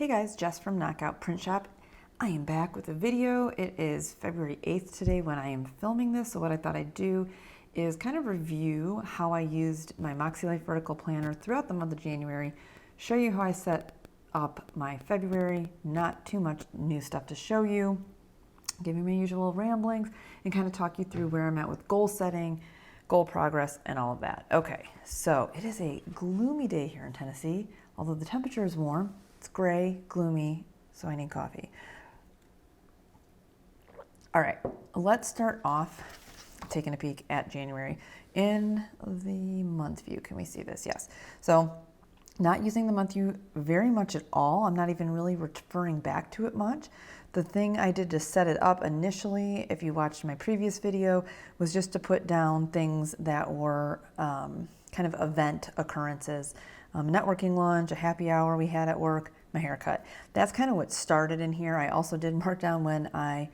Hey guys, Jess from Knockout Print Shop. I am back with a video. It is February 8th today when I am filming this. So what I thought I'd do is kind of review how I used my Moxie Life vertical planner throughout the month of January, show you how I set up my February, not too much new stuff to show you, give you my usual ramblings, and kind of talk you through where I'm at with goal setting, goal progress, and all of that. Okay, so it is a gloomy day here in Tennessee, although the temperature is warm. It's gray, gloomy, so I need coffee. All right, let's start off taking a peek at January. In the month view, can we see this? Yes. So not using the month view very much at all. I'm not even really referring back to it much. The thing I did to set it up initially, if you watched my previous video, was just to put down things that were kind of event occurrences. Networking lunch, a happy hour we had at work, my haircut. That's kind of what started in here. I also did mark down when I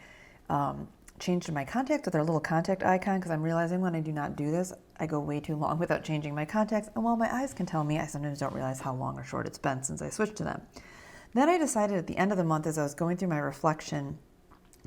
changed my contact with our little contact icon, because I'm realizing when I do not do this, I go way too long without changing my contacts. And while my eyes can tell me, I sometimes don't realize how long or short it's been since I switched to them. Then I decided at the end of the month, as I was going through my reflection,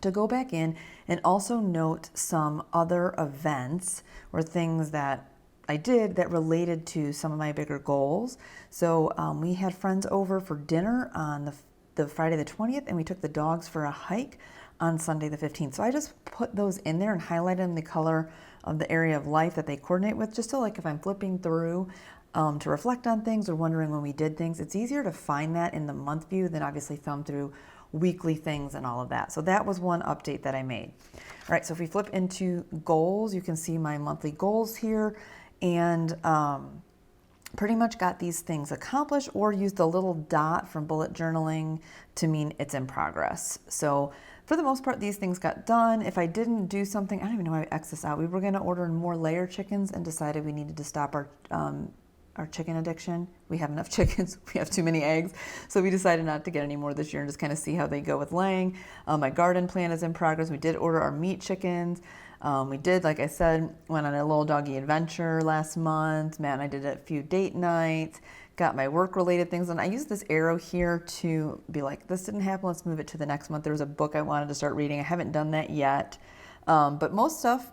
to go back in and also note some other events or things that I did that related to some of my bigger goals. So we had friends over for dinner on the Friday the 20th, and we took the dogs for a hike on Sunday the 15th. So I just put those in there and highlighted them the color of the area of life that they coordinate with, just so like if I'm flipping through to reflect on things or wondering when we did things, it's easier to find that in the month view than obviously thumb through weekly things and all of that. So that was one update that I made. All right, so if we flip into goals, you can see my monthly goals here, and pretty much got these things accomplished, or used the little dot from bullet journaling to mean it's in progress. So for the most part, these things got done. If I didn't do something, I don't even know why I X'd this out. We were going to order more layer chickens and decided we needed to stop our chicken addiction. We have enough chickens. We have too many eggs. So we decided not to get any more this year and just kind of see how they go with laying. My garden plan is in progress. We did order our meat chickens. We did, like I said, went on a little doggy adventure last month. Matt and I did a few date nights, got my work-related things. And I used this arrow here to be like, this didn't happen, let's move it to the next month. There was a book I wanted to start reading. I haven't done that yet. But most stuff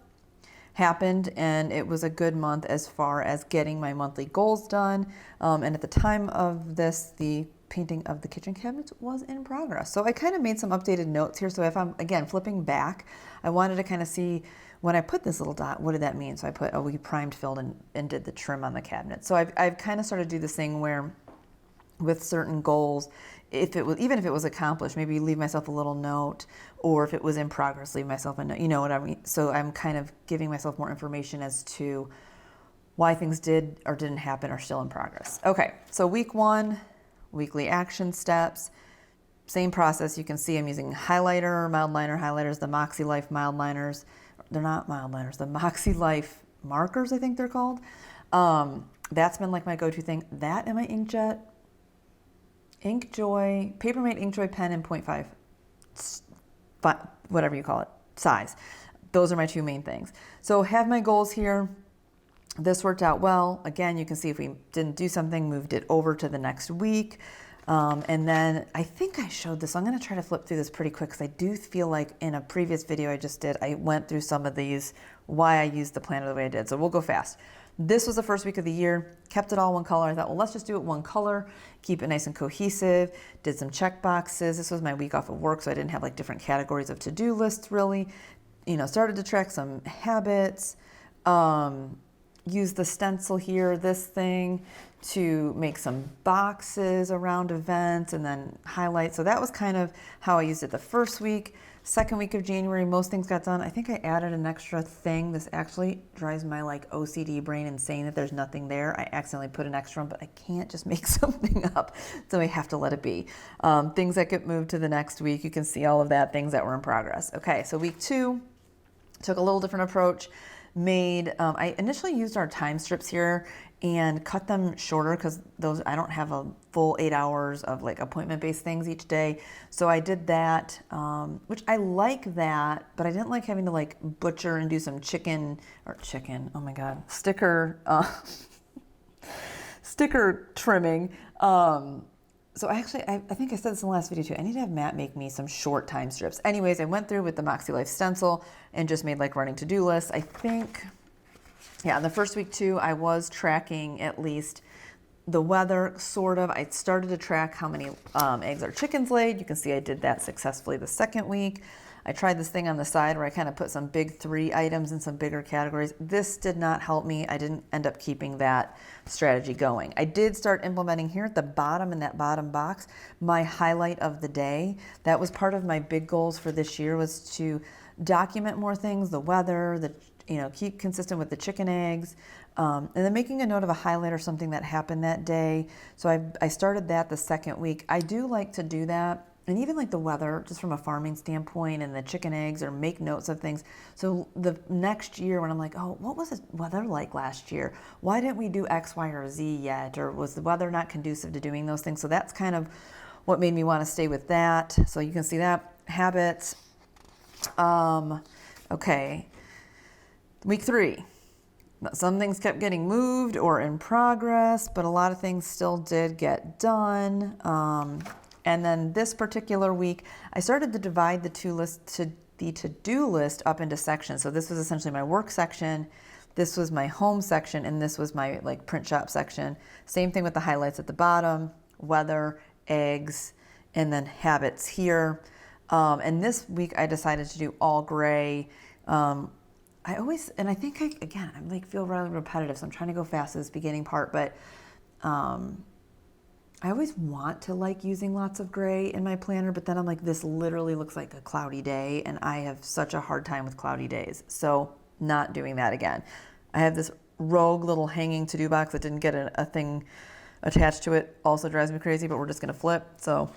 happened, and it was a good month as far as getting my monthly goals done. And at the time of this, the painting of the kitchen cabinets was in progress. So I kind of made some updated notes here. So if I'm, again, flipping back, I wanted to kind of see when I put this little dot, what did that mean? So I put, oh, we primed, filled, and did the trim on the cabinet. So I've kind of started to do this thing where with certain goals, if it was, even if it was accomplished, maybe leave myself a little note, or if it was in progress, leave myself a note, you know what I mean? So I'm kind of giving myself more information as to why things did or didn't happen or still in progress. Okay, so week one, weekly action steps, same process. You can see I'm using highlighter, mild liner highlighters, the Moxie Life mild liners. They're not mild liners, the Moxie Life markers, I think they're called. That's been like my go-to thing. That and my inkjet, Inkjoy, Papermate Inkjoy pen in 0.5, whatever you call it, size. Those are my two main things. So have my goals here. This worked out well. Again, you can see if we didn't do something, moved it over to the next week. And then I think I showed this. I'm going to try to flip through this pretty quick because I do feel like in a previous video I just did, I went through some of these, why I used the planner the way I did. So we'll go fast. This was the first week of the year, kept it all one color. I thought, well, let's just do it one color, keep it nice and cohesive, did some check boxes. This was my week off of work, so I didn't have like different categories of to-do lists really. You know, started to track some habits, use the stencil here, this thing, to make some boxes around events and then highlight. So that was kind of how I used it the first week. Second week of January, most things got done. I think I added an extra thing. This actually drives my like OCD brain insane that there's nothing there. I accidentally put an extra one, but I can't just make something up. So I have to let it be. Things that get moved to the next week, you can see all of that, things that were in progress. Okay, so week two, took a little different approach. I initially used our time strips here and cut them shorter because those, I don't have a full 8 hours of like appointment-based things each day. So I did that, which I like that, but I didn't like having to like butcher and do some oh my God, sticker trimming. So actually, I think I said this in the last video too. I need to have Matt make me some short time strips. Anyways, I went through with the Moxie Life stencil and just made like running to-do lists. I think, yeah, in the first week too, I was tracking at least the weather, sort of. I started to track how many eggs our chickens laid. You can see I did that successfully the second week. I tried this thing on the side where I kind of put some big 3 items in some bigger categories. This did not help me. I didn't end up keeping that strategy going. I did start implementing here at the bottom in that bottom box, my highlight of the day. That was part of my big goals for this year, was to document more things, the weather, keep consistent with the chicken eggs, and then making a note of a highlight or something that happened that day. So I started that the second week. I do like to do that. And even like the weather, just from a farming standpoint, and the chicken eggs, or make notes of things. So the next year when I'm like, oh, what was the weather like last year? Why didn't we do X, Y, or Z yet? Or was the weather not conducive to doing those things? So that's kind of what made me want to stay with that. So you can see that. Habits. Okay. Week 3. Some things kept getting moved or in progress, but a lot of things still did get done. And then this particular week, I started to divide the to-do list up into sections. So this was essentially my work section, this was my home section, and this was my like print shop section. Same thing with the highlights at the bottom, weather, eggs, and then habits here. And this week I decided to do all gray. I think I'm like feel really repetitive, so I'm trying to go fast at this beginning part, but I always want to like using lots of gray in my planner, but then I'm like, this literally looks like a cloudy day, and I have such a hard time with cloudy days. So not doing that again. I have this rogue little hanging to-do box that didn't get a thing attached to it. Also drives me crazy, but we're just gonna flip. So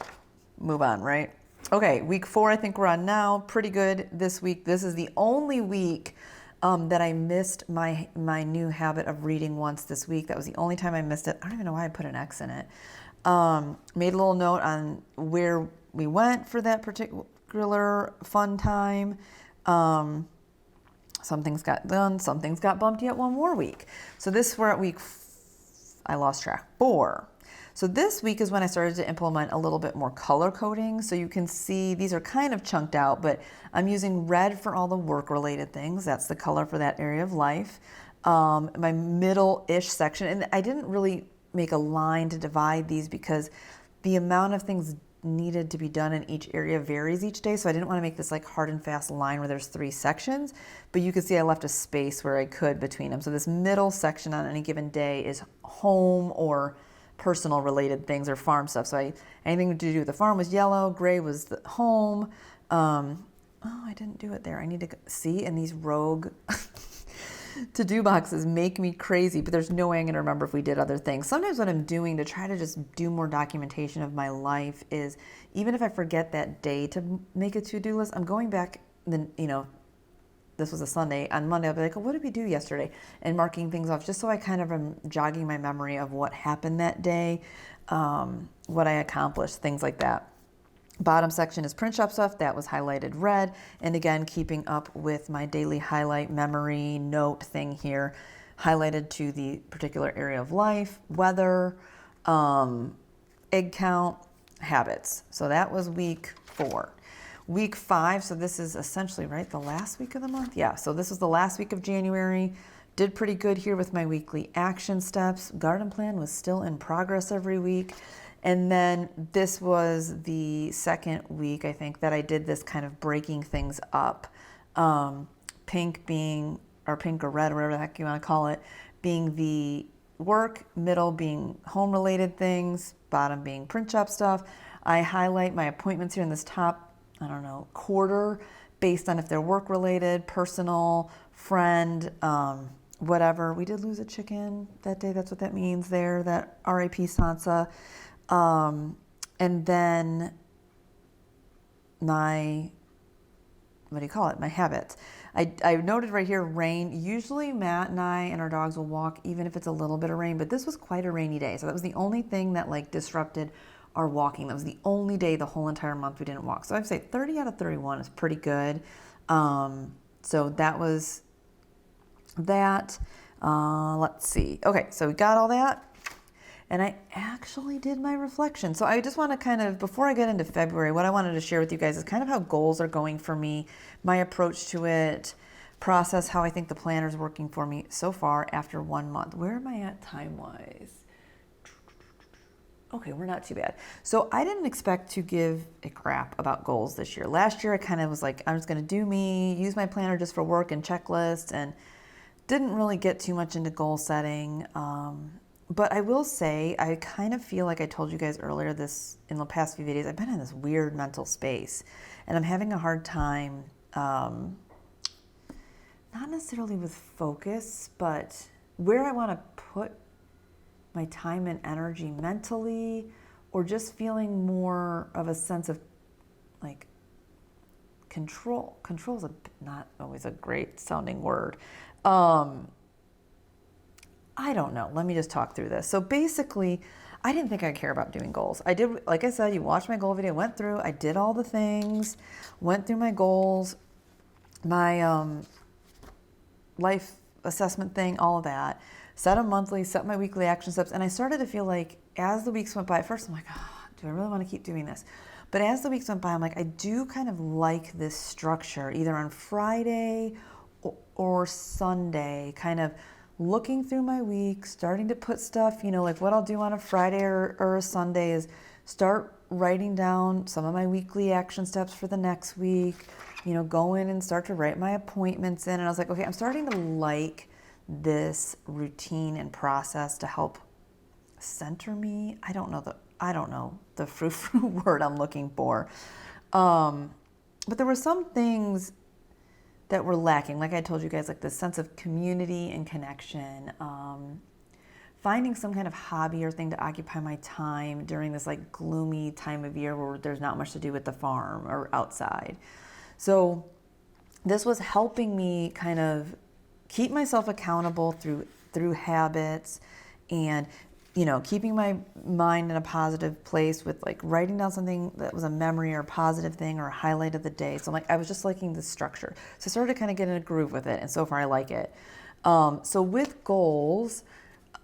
move on, right? Okay, week 4, I think we're on now. Pretty good this week. This is the only week that I missed my new habit of reading once this week. That was the only time I missed it. I don't even know why I put an X in it. Made a little note on where we went for that particular fun time. Some things got done, some things got bumped yet one more week. So we're at week, I lost track, 4. So this week is when I started to implement a little bit more color coding. So you can see these are kind of chunked out, but I'm using red for all the work-related things. That's the color for that area of life. My middle-ish section, and I didn't really make a line to divide these because the amount of things needed to be done in each area varies each day. So I didn't want to make this like hard and fast line where there's 3 sections, but you can see I left a space where I could between them. So this middle section on any given day is home or personal related things or farm stuff. So anything to do with the farm was yellow, gray was the home. Oh, I didn't do it there. I need to see, and these rogue to-do boxes make me crazy, but there's no way I'm going to remember if we did other things. Sometimes what I'm doing to try to just do more documentation of my life is, even if I forget that day to make a to-do list, I'm going back, this was a Sunday, on Monday I'll be like, oh, what did we do yesterday? And marking things off, just so I kind of am jogging my memory of what happened that day, what I accomplished, things like that. Bottom section is print shop stuff. That was highlighted red. And again, keeping up with my daily highlight memory note thing here, highlighted to the particular area of life, weather, egg count, habits. So that was week 4. Week 5, so this is essentially, right, the last week of the month? Yeah, so this was the last week of January. Did pretty good here with my weekly action steps. Garden plan was still in progress every week. And then this was the second week, I think, that I did this kind of breaking things up. Pink or red, or whatever the heck you want to call it, being the work, middle being home-related things, bottom being print shop stuff. I highlight my appointments here in this top, quarter, based on if they're work-related, personal, friend, whatever. We did lose a chicken that day. That's what that means there, that RIP Sansa. And then my habits. I noted right here, rain. Usually Matt and I and our dogs will walk even if it's a little bit of rain, but this was quite a rainy day. So that was the only thing that like disrupted our walking. That was the only day the whole entire month we didn't walk. So I'd say 30 out of 31 is pretty good. So that was that. Let's see. Okay, so we got all that. and I actually did my reflection. So I just want to kind of, before I get into February, what I wanted to share with you guys is kind of how goals are going for me, my approach to it, process how I think the planner is working for me so far after 1 month. Where am I at time-wise? Okay, we're not too bad. So I didn't expect to give a crap about goals this year. Last year I kind of was like, I'm just going to do me, use my planner just for work and checklists, and didn't really get too much into goal setting. But I will say, I kind of feel like I told you guys earlier this in the past few videos, I've been in this weird mental space, and I'm having a hard time, not necessarily with focus, but where I want to put my time and energy mentally, or just feeling more of a sense of like control. Control is not always a great sounding word. I don't know. Let me just talk through this. So basically, I didn't think I'd care about doing goals. I did, like I said, you watched my goal video, went through, I did all the things, went through my goals, my life assessment thing, all of that. Set a monthly, set my weekly action steps, and I started to feel like as the weeks went by, at first I'm like, do I really want to keep doing this? But as the weeks went by, I'm like, I do kind of like this structure, either on Friday or Sunday, kind of looking through my week, starting to put stuff, like what I'll do on a Friday or a Sunday is start writing down some of my weekly action steps for the next week, go in and start to write my appointments in. And I was like, okay, I'm starting to like this routine and process to help center me. I don't know the frou-frou word I'm looking for. But there were some things that were lacking. Like I told you guys, like this sense of community and connection, finding some kind of hobby or thing to occupy my time during this like gloomy time of year where there's not much to do with the farm or outside. So this was helping me kind of keep myself accountable through habits, and keeping my mind in a positive place with like writing down something that was a memory or a positive thing or a highlight of the day. So I was just liking the structure. So I started to kind of get in a groove with it, and so far I like it. So with goals,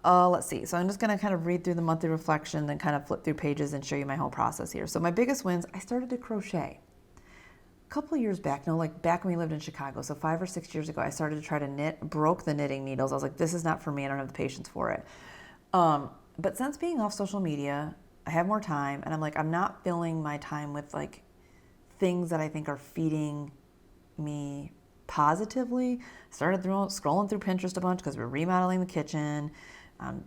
let's see. So I'm just going to kind of read through the monthly reflection, then kind of flip through pages and show you my whole process here. So my biggest wins, I started to crochet. A couple of years back, like back when we lived in Chicago, so 5 or 6 years ago, I started to try to knit, broke the knitting needles. I was like, this is not for me. I don't have the patience for it. But since being off social media, I have more time, and I'm like, I'm not filling my time with like things that I think are feeding me positively. Started scrolling through Pinterest a bunch because we're remodeling the kitchen.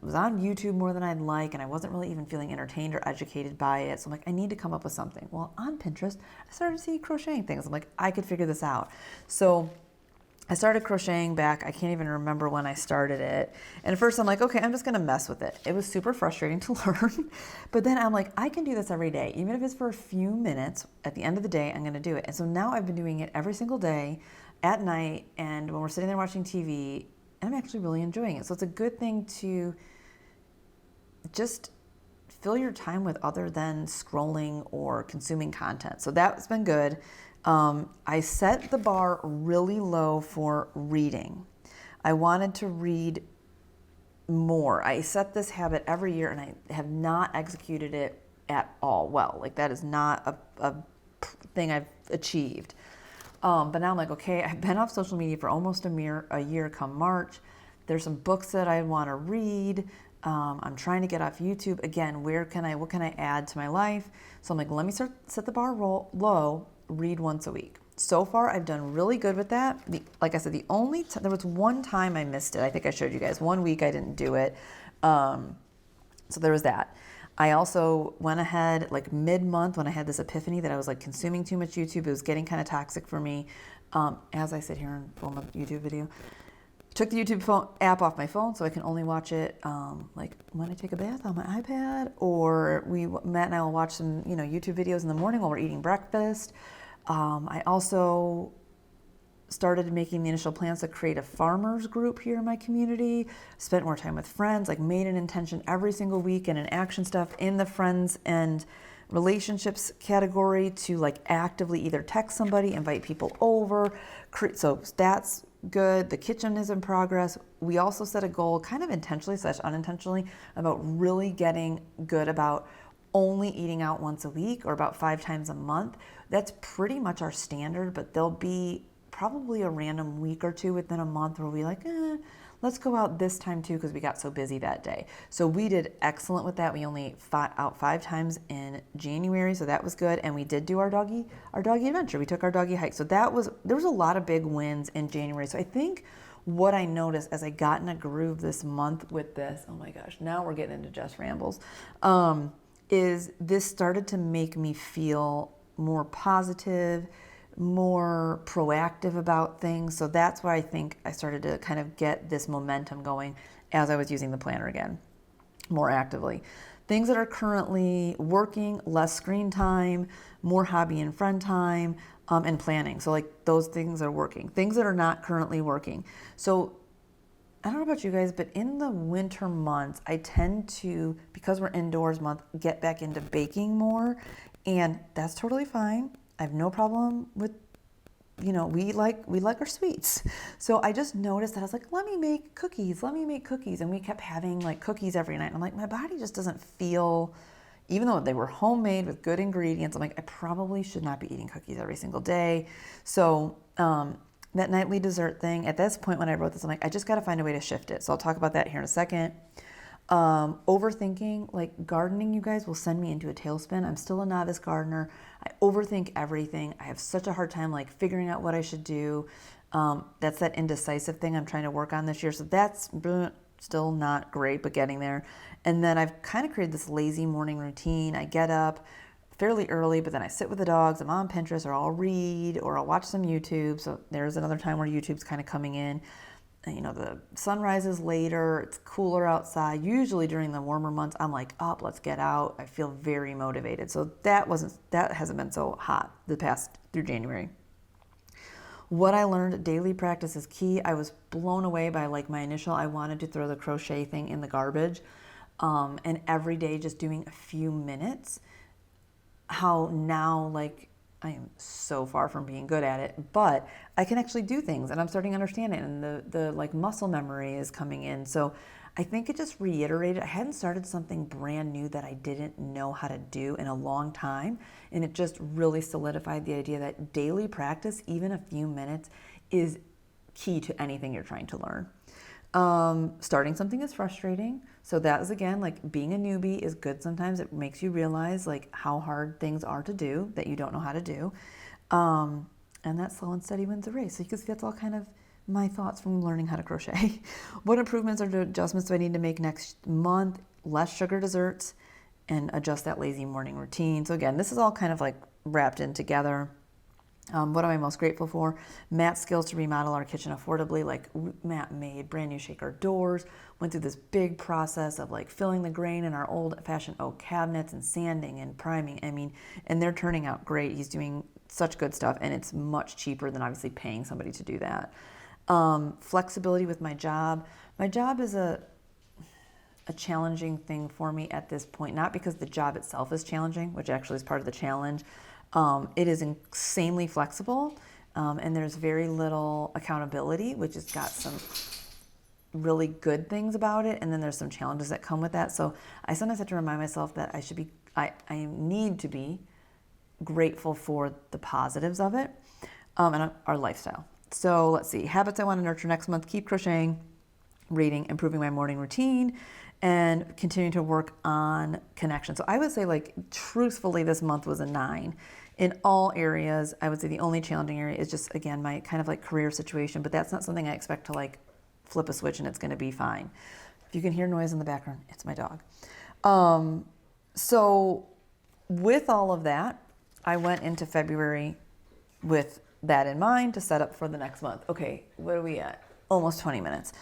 Was on YouTube more than I'd like, and I wasn't really even feeling entertained or educated by it. So I'm like, I need to come up with something. Well, on Pinterest, I started to see crocheting things. I'm like, I could figure this out. So I started crocheting back. I can't even remember when I started it. And at first I'm like, okay, I'm just going to mess with it. It was super frustrating to learn. But then I'm like, I can do this every day. Even if it's for a few minutes, at the end of the day, I'm going to do it. And so now I've been doing it every single day at night, and when we're sitting there watching TV, and I'm actually really enjoying it. So it's a good thing to just fill your time with other than scrolling or consuming content. So that's been good. I set the bar really low for reading. I wanted to read more. I set this habit every year, and I have not executed it at all well. Like that is not a thing I've achieved. But now I'm like, okay, I've been off social media for almost a year come March. There's some books that I want to read. I'm trying to get off YouTube. Again, what can I add to my life? So I'm like, let me set the bar low, read once a week. So far, I've done really good with that. Like I said, there was one time I missed it. I think I showed you guys. 1 week I didn't do it. So there was that. I also went ahead like mid-month when I had this epiphany that I was like consuming too much YouTube. It was getting kind of toxic for me. As I sit here and film a YouTube video, took the YouTube app off my phone so I can only watch it like when I take a bath on my iPad, or Matt and I will watch some YouTube videos in the morning while we're eating breakfast. I also started making the initial plans to create a farmers group here in my community, spent more time with friends, like made an intention every single week and an action stuff in the friends and relationships category to like actively either text somebody, invite people over. So that's good. The kitchen is in progress. We also set a goal, kind of intentionally / unintentionally, about really getting good about only eating out once a week or about 5 times a month. That's pretty much our standard, but there'll be probably a random week or two within a month where we like, let's go out this time too because we got so busy that day. So we did excellent with that. We only fought out 5 times in January, so that was good. And we did do our doggy adventure. We took our doggy hike. So there was a lot of big wins in January. So I think what I noticed as I got in a groove this month with this, oh my gosh, now we're getting into Jess rambles, is this started to make me feel more positive, more proactive about things. So that's why I think I started to kind of get this momentum going as I was using the planner again, more actively. Things that are currently working: less screen time, more hobby and friend time, and planning. So like those things are working. Things that are not currently working. So I don't know about you guys, but in the winter months, I tend to, because we're indoors month, get back into baking more, and that's totally fine. I have no problem with, we like our sweets. So I just noticed that I was like, let me make cookies. And we kept having like cookies every night. And I'm like, my body just doesn't feel, even though they were homemade with good ingredients, I'm like, I probably should not be eating cookies every single day. So, that nightly dessert thing, at this point when I wrote this, I'm like, I just got to find a way to shift it. So I'll talk about that here in a second. Overthinking, like gardening, you guys, will send me into a tailspin. I'm still a novice gardener. I overthink everything. I have such a hard time like figuring out what I should do. That's that indecisive thing I'm trying to work on this year. So that's still not great, but getting there. And then I've kind of created this lazy morning routine. I get up fairly early, but then I sit with the dogs. I'm on Pinterest, or I'll read, or I'll watch some YouTube. So there's another time where YouTube's kind of coming in. And, the sun rises later. It's cooler outside. Usually during the warmer months, I'm like, up, let's get out. I feel very motivated. So that hasn't been so hot through January. What I learned: daily practice is key. I was blown away by like my initial, I wanted to throw the crochet thing in the garbage. And every day just doing a few minutes, how now like I am so far from being good at it, but I can actually do things and I'm starting to understand it, and the like muscle memory is coming in. So I think it just reiterated, I hadn't started something brand new that I didn't know how to do in a long time, and it just really solidified the idea that daily practice, even a few minutes, is key to anything you're trying to learn. Starting something is frustrating. So that is, again, like being a newbie is good. Sometimes it makes you realize like how hard things are to do that you don't know how to do. And that slow and steady wins the race. So you can see that's all kind of my thoughts from learning how to crochet. What improvements or adjustments do I need to make next month? Less sugar desserts and adjust that lazy morning routine. So again, this is all kind of like wrapped in together. What am I most grateful for? Matt's skills to remodel our kitchen affordably. Like Matt made brand new shaker doors, went through this big process of like filling the grain in our old fashioned oak cabinets and sanding and priming. And they're turning out great. He's doing such good stuff, and it's much cheaper than obviously paying somebody to do that. Flexibility with my job. My job is a challenging thing for me at this point, not because the job itself is challenging, which actually is part of the challenge. It is insanely flexible, and there's very little accountability, which has got some really good things about it, and then there's some challenges that come with that. So I sometimes have to remind myself that I need to be grateful for the positives of it, and our lifestyle. So let's see, habits I want to nurture next month: keep crocheting, reading, improving my morning routine, and continuing to work on connection. So I would say, like, truthfully, this month was a 9 in all areas. I would say the only challenging area is just, again, my kind of like career situation, but that's not something I expect to like flip a switch and it's going to be fine. If you can hear noise in the background, it's my dog. So with all of that, I went into February with that in mind to set up for the next month. Okay, what are we at? Almost 20 minutes.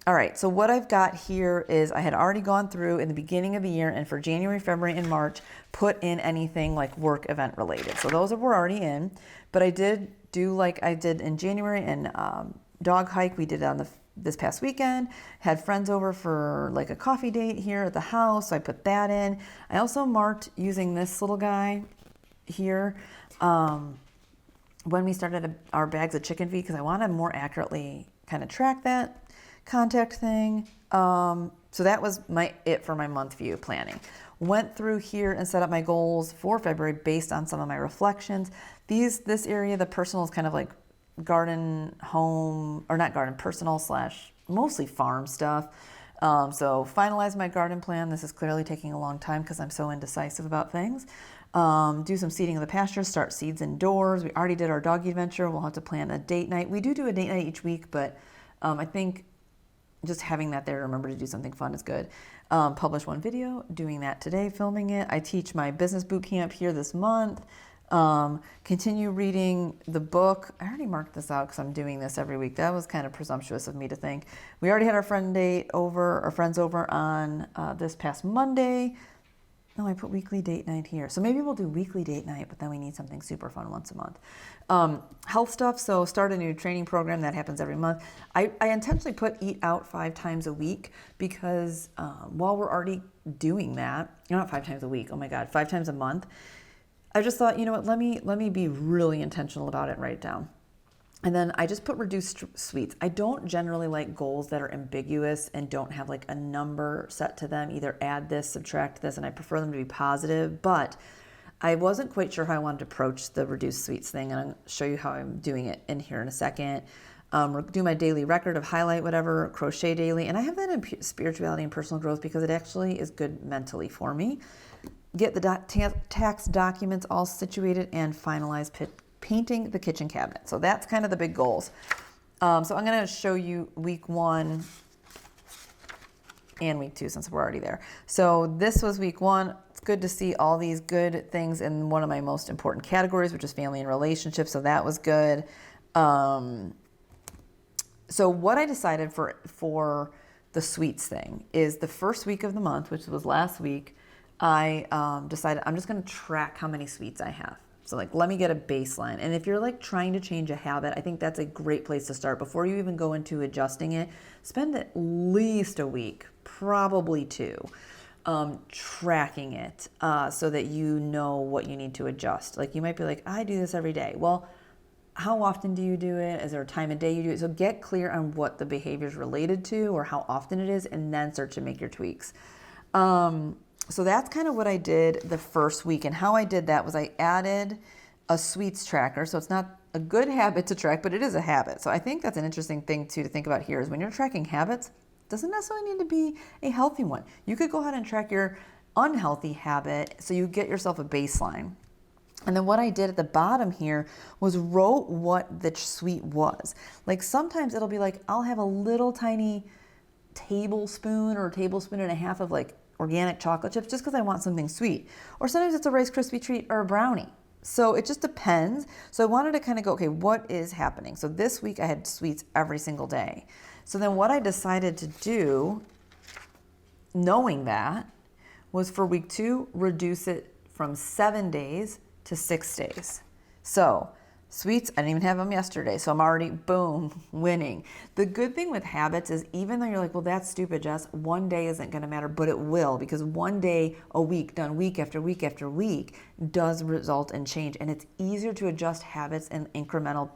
All right, so what I've got here is I had already gone through in the beginning of the year, and for January, February, and March, put in anything like work event related. So those were already in, but I did do like I did in January and dog hike. We did on this past weekend, had friends over for like a coffee date here at the house. So I put that in. I also marked using this little guy here. when we started our bags of chicken feed, because I want to more accurately kind of track that contact thing. So that was it for my month view planning. Went through here and set up my goals for February based on some of my reflections. This area, the personal, is kind of like garden, home, or not garden, personal / mostly farm stuff. So finalize my garden plan. This is clearly taking a long time because I'm so indecisive about things. Do some seeding of the pasture, start seeds indoors. We already did our doggy adventure. We'll have to plan a date night. We do a date night each week, but I think just having that there to remember to do something fun is good. Publish one video, doing that today, filming it. I teach my business boot camp here this month. Continue reading the book. I already marked this out because I'm doing this every week. That was kind of presumptuous of me to think. We already had our friends over on this past Monday. No, I put weekly date night here. So maybe we'll do weekly date night, but then we need something super fun once a month. Health stuff. So start a new training program that happens every month. I intentionally put eat out 5 times a week because while we're already doing that, not 5 times a week. Oh my God, 5 times a month. I just thought, you know what, let me be really intentional about it and write it down. And then I just put reduced sweets. I don't generally like goals that are ambiguous and don't have like a number set to them, either add this, subtract this, and I prefer them to be positive. But I wasn't quite sure how I wanted to approach the reduced sweets thing, and I'll show you how I'm doing it in here in a second. Do my daily record of highlight whatever, crochet daily, and I have that in spirituality and personal growth because it actually is good mentally for me. Get the tax documents all situated and finalize painting the kitchen cabinet. So that's kind of the big goals. So I'm going to show you week 1 and week 2 since we're already there. So this was week 1. It's good to see all these good things in one of my most important categories, which is family and relationships. So that was good. So what I decided for the sweets thing is the first week of the month, which was last week, I decided I'm just going to track how many sweets I have. So like, let me get a baseline. And if you're like trying to change a habit, I think that's a great place to start. Before you even go into adjusting it, spend at least a week, probably 2, tracking it so that you know what you need to adjust. Like you might be like, I do this every day. Well, how often do you do it? Is there a time of day you do it? So get clear on what the behavior is related to or how often it is, and then start to make your tweaks. So that's kind of what I did the first week. And how I did that was I added a sweets tracker. So it's not a good habit to track, but it is a habit. So I think that's an interesting thing too to think about here is when you're tracking habits, it doesn't necessarily need to be a healthy one. You could go ahead and track your unhealthy habit so you get yourself a baseline. And then what I did at the bottom here was wrote what the sweet was. Like sometimes it'll be like, I'll have a little tiny tablespoon or a tablespoon and a half of like organic chocolate chips just because I want something sweet. Or sometimes it's a Rice Krispie treat or a brownie. So it just depends. So I wanted to kind of go, okay, what is happening? So this week I had sweets every single day. So then what I decided to do, knowing that, was for week 2, reduce it from 7 days to 6 days. So sweets, I didn't even have them yesterday, so I'm already, boom, winning. The good thing with habits is even though you're like, well, that's stupid, Jess, one day isn't going to matter, but it will, because one day a week done week after week after week does result in change. And it's easier to adjust habits in incremental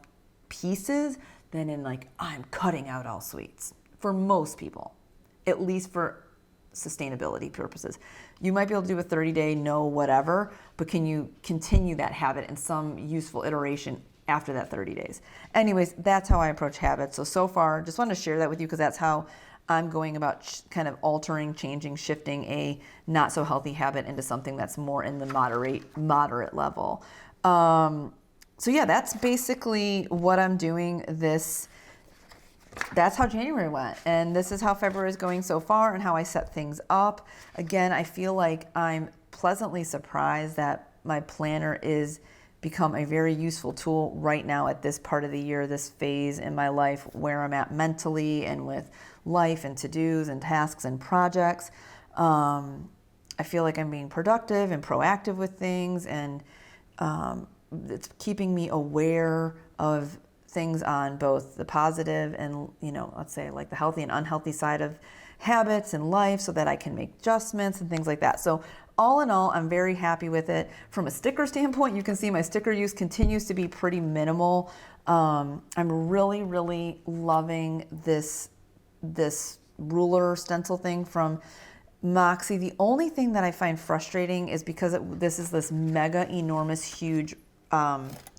pieces than in like, I'm cutting out all sweets for most people, at least for sustainability purposes. You might be able to do a 30-day no whatever, but can you continue that habit in some useful iteration after that 30 days? Anyways, that's how I approach habits. So far, just wanted to share that with you because that's how I'm going about kind of altering, changing, shifting a not so healthy habit into something that's more in the moderate level. So yeah, that's basically what I'm doing that's how January went, and this is how February is going so far and how I set things up. Again, I feel like I'm pleasantly surprised that my planner is become a very useful tool right now at this part of the year, this phase in my life where I'm at mentally and with life and to-dos and tasks and projects. I feel like I'm being productive and proactive with things, and it's keeping me aware of things on both the positive and, let's say like the healthy and unhealthy side of habits and life so that I can make adjustments and things like that. So all in all, I'm very happy with it. From a sticker standpoint, you can see my sticker use continues to be pretty minimal. I'm really, really loving this ruler stencil thing from Moxie. The only thing that I find frustrating is because this is this mega enormous huge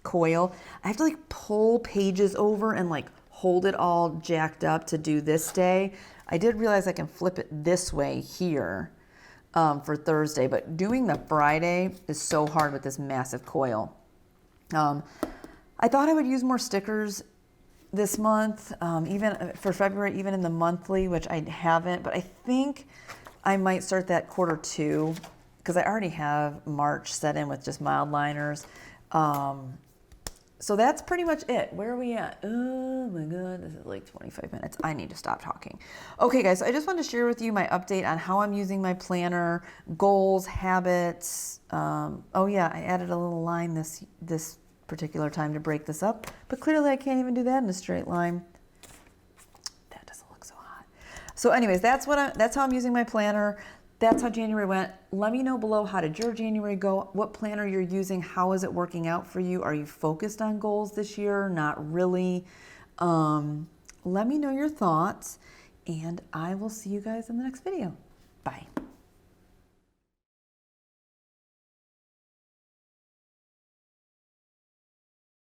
coil, I have to like pull pages over and like hold it all jacked up to do this day. I did realize I can flip it this way here for Thursday, but doing the Friday is so hard with this massive coil. I thought I would use more stickers this month, even for February, even in the monthly, which I haven't, but I think I might start that Q2 because I already have March set in with just mild liners. So that's pretty much it. Where are we at? Oh my God, this is like 25 minutes. I need to stop talking. Okay guys, so I just wanted to share with you my update on how I'm using my planner, goals, habits. Oh yeah, I added a little line this particular time to break this up, but clearly I can't even do that in a straight line. That doesn't look so hot. So anyways, that's how I'm using my planner. That's how January went. Let me know below, how did your January go? What planner you're using? How is it working out for you? Are you focused on goals this year? Not really. Let me know your thoughts, and I will see you guys in the next video. Bye.